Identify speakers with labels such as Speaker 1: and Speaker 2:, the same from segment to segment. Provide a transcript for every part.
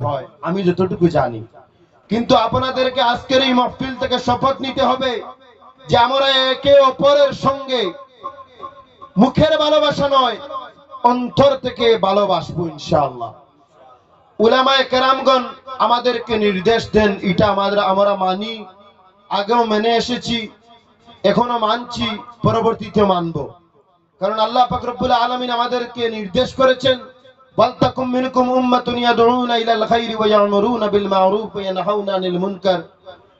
Speaker 1: হয়, আমি যতটুকু জানি। কিন্তু আপনাদেরকে আজকের এই মাহফিল থেকে শপথ নিতে হবে যে আমরা একে অপরের সঙ্গে মুখের ভালোবাসা নয়, অন্তর থেকে ভালোবাসবো ইনশাআল্লাহ। উলামায়ে কেরামগণ আমাদেরকে নির্দেশ দেন, এটা আমরা মানি, আগেও মেনে এসেছি, এখনো মানছি, পরবর্তীতে মানব। কারণ আল্লাহ পাক রব্বুল আলামিন আমাদেরকে নির্দেশ করেছেন, ওয়ালতাকুম মিনকুম উম্মাতুন ইয়াদউনা ইলাল খায়রি ওয়া ইয়া'মুরুনা বিল মা'রুফ ওয়া ইয়ানহাউনা আনিল মুনকার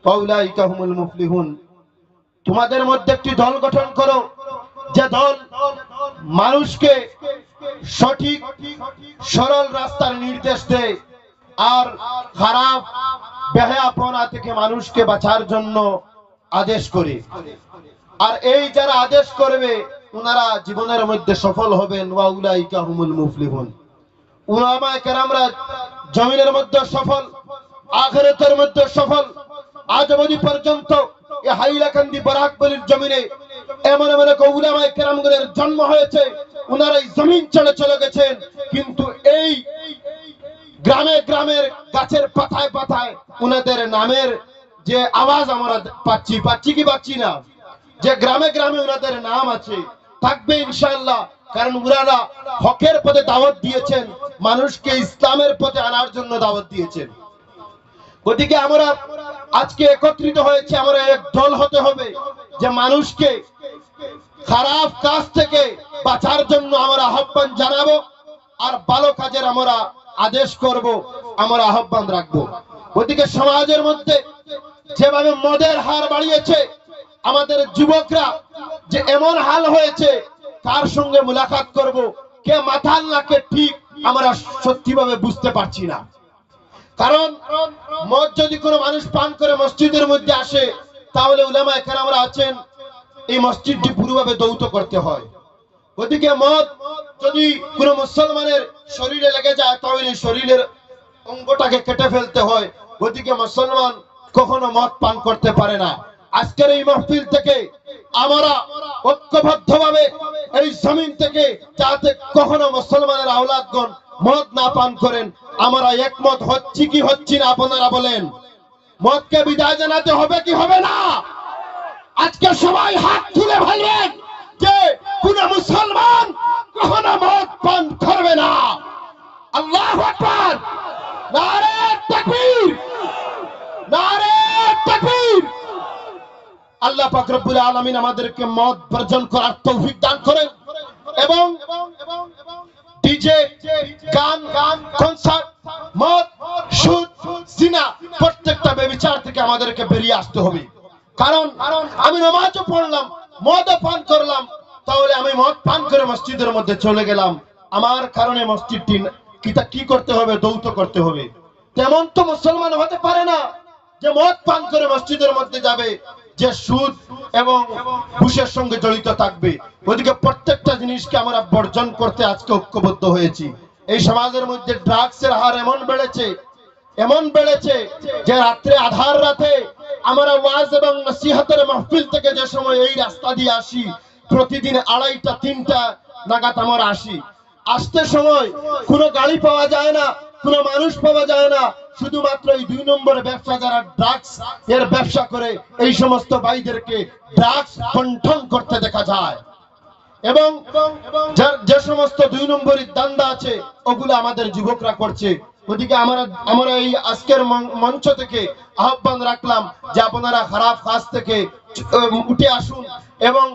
Speaker 1: ওয়া উলাইকা হুমুল মুফলিহুন। তোমাদের মধ্যে একটি দল গঠন করো, যে দল মানুষকে সঠিক সরল রাস্তার নির্দেশ দেয় আর খারাপ বেহায়াপনা থেকে মানুষকে বাঁচার জন্য আদেশ করে। আর এই যারা আদেশ করবে ওনারা জীবনের মধ্যে সফল হবেন, ওয়া উলাইকা হুমুল মুফলিহুন। উলামায়ে কেরামরা জমিনের মধ্যে সফল, আখিরাতের মধ্যে সফল। আজ অবধি পর্যন্ত এই হাইলাকান্দি বরাকবলির জমিনে এমন এমন উলামায়ে কেরামগণের জন্ম হয়েছে, ওনারা এই জমিন ছেড়ে চলে গেছেন, কিন্তু এই গ্রামে গ্রামের গাছের পাতায় পাতায় ওনাদের নামের যে আওয়াজ আমরা পাচ্ছি কি পাচ্ছি না, যে গ্রামে গ্রামে ওনাদের নাম আছে, থাকবে ইনশাআল্লাহ। কারণ ওনারা হকের পথে দাওয়াত দিয়েছেন, মানুষকে ইসলামের পথে আনার জন্য দাওয়াত দিয়েছেন। ওদিকে আমরা আজকে একত্রিত হয়েছে, আমরা এক দল হতে হবে, যে মানুষকে খারাপ কাজ থেকে বাঁচার জন্য আমরা আহ্বান জানাবো, আর ভালো কাজের আমরা আদেশ করব, আমরা আহ্বান রাখবো। ওদিকে সমাজের মধ্যে যেভাবে মদের হার বাড়িয়েছে, আমাদের যুবকরা যে এমন হাল হয়েছে, কার সঙ্গে মুলাকাত করব, কে মাতাল না কে ঠিক, আমরা সত্যিভাবে বুঝতে পারছি না। কারণ মদ যদি কোনো মানুষ পান করে মসজিদের মধ্যে আসে, তাহলে উলামায়ে কেরামরা আছেন, এই মসজিদটি পুরোভাবে দৌত করতে হয়। ওদিকে মদ যদি কোনো মুসলমানের শরীরে লেগে যায়, তাহলে শরীরের অঙ্গটাকে কেটে ফেলতে হয়। ওদিকে মুসলমান কখনো মদ পান করতে পারে না। আজকের এই মাহফিল থেকে আমরা ঐক্যবদ্ধভাবে এই জমিন থেকে, যাতে কখনো মুসলমানের আওলাদগণ মদ না পান করেন, আমরা একমত হচ্ছি কি হচ্ছি না, আপনারা বলেন। মদকে বিদায় জানাতে হবে কি হবে না? আজকে সবাই হাত তুলে বলবেন যে কোন মুসলমান কখনো মদ পান করবে না। আল্লাহু আকবার, নারে তাকবীর, নারে তাকবীর। আল্লাহ পাক রব্বুল আলামিন আমাদেরকে মদ বর্জন করার তৌফিক দান করেন, এবং ডিজে, গান, কনসার্ট, মদ, সুদ, জিনা, প্রত্যেকটা ব্যভিচার থেকে আমাদেরকে বেরিয়ে আসতে হবে। কারণ আমি নামাজও পড়লাম, মদও পান করলাম, তাহলে আমি মদ পান করে মসজিদের মধ্যে চলে গেলাম, আমার কারণে মসজিদটি কি করতে হবে? দৌত করতে হবে। তেমন তো মুসলমান হতে পারে না যে মদ পান করে মসজিদের মধ্যে যাবে, যে সুদ এবং ঘুষের সঙ্গে জড়িত থাকবে। ওদিকে প্রত্যেকটা জিনিসকে আমরা বর্জন করতে আজকে ঐক্যবদ্ধ হয়েছি। এই সমাজের মধ্যে ড্রাগসের হার এমন বেড়েছে যে রাত্রে আধার রাতে আমরা ওয়াজ এবং নসিহতের মাহফিল থেকে যে সময় এই রাস্তা দিয়ে আসি, প্রতিদিন 2:30 3টা নাগাদ আমরা আসি। আসতে সময় কোনো গাড়ি পাওয়া যায় না, কোনো মানুষ পাওয়া যায় না, শুধুমাত্র এই 2 নম্বর ব্যবসা, যারা ড্রাগস এর ব্যবসা করে, এই সমস্ত ভাইদেরকে ড্রাগস বন্টন করতে দেখা যায়। এবং যে সমস্ত 2 নম্বরের দান্দা আছে, ওগুলো আমাদের যুবকরা করছে। ওদিকে আমরা এই আজকের মঞ্চ থেকে আহ্বান রাখলাম যে আপনারা খারাপ কাজ থেকে উঠে আসুন, এবং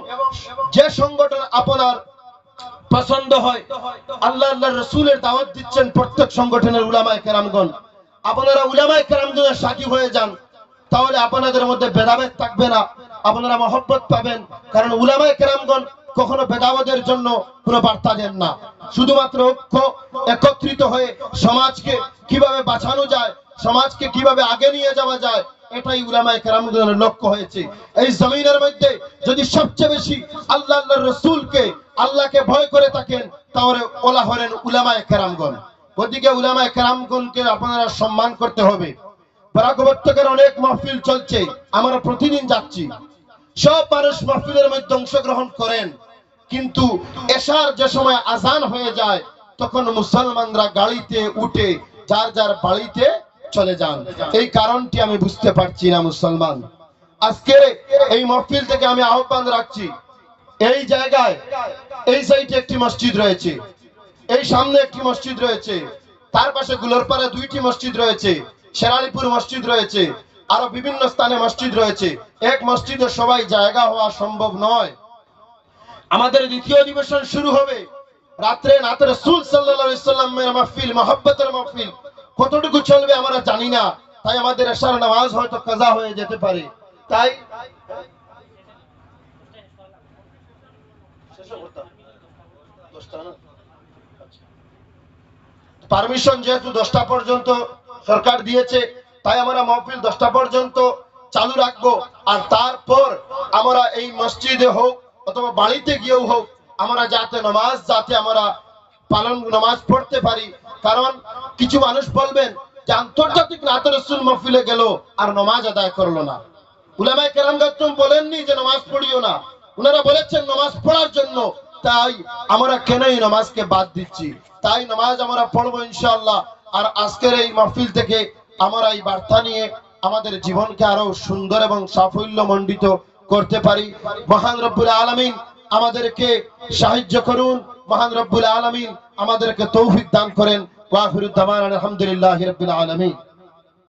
Speaker 1: যে সংগঠন আপনার পছন্দ হয়, আল্লাহ আল্লাহর রাসূলের দাওয়াত দিচ্ছেন প্রত্যেক সংগঠনের উলামায়ে কেরামগণ, আপনারা উলামায়ে কেরামগণের সাথী হয়ে যান, তাহলে আপনাদের মধ্যে ভেদাভেদ থাকবে না, আপনারা মহব্বত পাবেন। কারণ উলামায়ে কেরামগণ কখনো ভেদাভেদের জন্য কোনো বার্তা দেন না, শুধুমাত্র ঐক্য, একত্রিত হয়ে সমাজকে কিভাবে বাঁচানো যায়, সমাজকে কিভাবে আগে নিয়ে যাওয়া যায়, এটাই উলামায়ে কেরামগণের লক্ষ্য হয়েছে। এই জমিনের মধ্যে যদি সবচেয়ে বেশি আল্লাহ আল্লাহর রাসূলকে, আল্লাহকে ভয় করে থাকেন, তাহলে ওলা হলেন উলামায়ে কেরামগণ। ওদিকে উলামায়ে কেরামগণকে আপনারা সম্মান করতে হবে। বরাক উপত্যকার অনেক মাহফিল চলছে, আমরা প্রতিদিন যাচ্ছি, সব মানুষ মাহফিলের মধ্যে অংশগ্রহণ করেন, কিন্তু এশার যে সময় আজান হয়ে যায়, তখন মুসলমানরা গাড়িতে উঠে যার যার বাড়িতে চলে যান। এই কারণটি আমি বুঝতে পারছি না মুসলমান। আজকে এই মাহফিল থেকে আমি আহ্বান রাখছি, এই জায়গায় এই সাইডে একটি মসজিদ রয়েছে, এই সামনে একটি মসজিদ রয়েছে, তার পাশে গুলোরপাড়া দুইটি মসজিদ রয়েছে, শেরালিপুর মসজিদ রয়েছে, আরো বিভিন্ন স্থানে মসজিদ রয়েছে। এক মসজিদে সবাই জায়গা হওয়া সম্ভব নয়। আমাদের দ্বিতীয় অধিবেশন শুরু হবে রাত্রে নাতে রাসূল সাল্লাল্লাহু আলাইহি সাল্লামের মাহফিল, মহব্বতের মাহফিল। কতটুকু চলবে আমরা জানি না, তাই আমাদের এশার নামাজ হয়তো কাজা হয়ে যেতে পারে। তাই পারমিশন যেহেতু 10টা পর্যন্ত সরকার দিয়েছে, তাই আমরা মাহফিল 10টা পর্যন্ত চালু রাখবো। আর তারপর আমরা এই মসজিদে হোক অথবা বাড়িতে গিয়েও হোক, আমরা যাতে আমরা নামাজ পড়তে পারি। কারণ কিছু মানুষ বলবেন যে আন্তর্জাতিক নাতে রাসূল মাহফিলে গেল আর নামাজ আদায় করলো না। উলামায়ে কেরাম বলেননি যে নামাজ পড়িও না, ওনারা বলেছেন নামাজ পড়ার জন্য। তাই আমরা কেনই নামাজকে বাদ দিচ্ছি? তাই নামাজ আমরা পড়বো ইনশাআল্লাহ। আর আজকের এই মাহফিল থেকে আমরা এই বার্তা নিয়ে আমাদের জীবনকে আরো সুন্দর এবং সাফল্যমণ্ডিত করতে পারি। মহান রব্বুল আলামিন আমাদেরকে সাহায্য করুন, মহান রব্বুল আলামিন আমাদেরকে তৌফিক দান করেন। ওয়া আখিরু দাওয়ানা আলহামদুলিল্লাহি রাব্বিল আলামিন।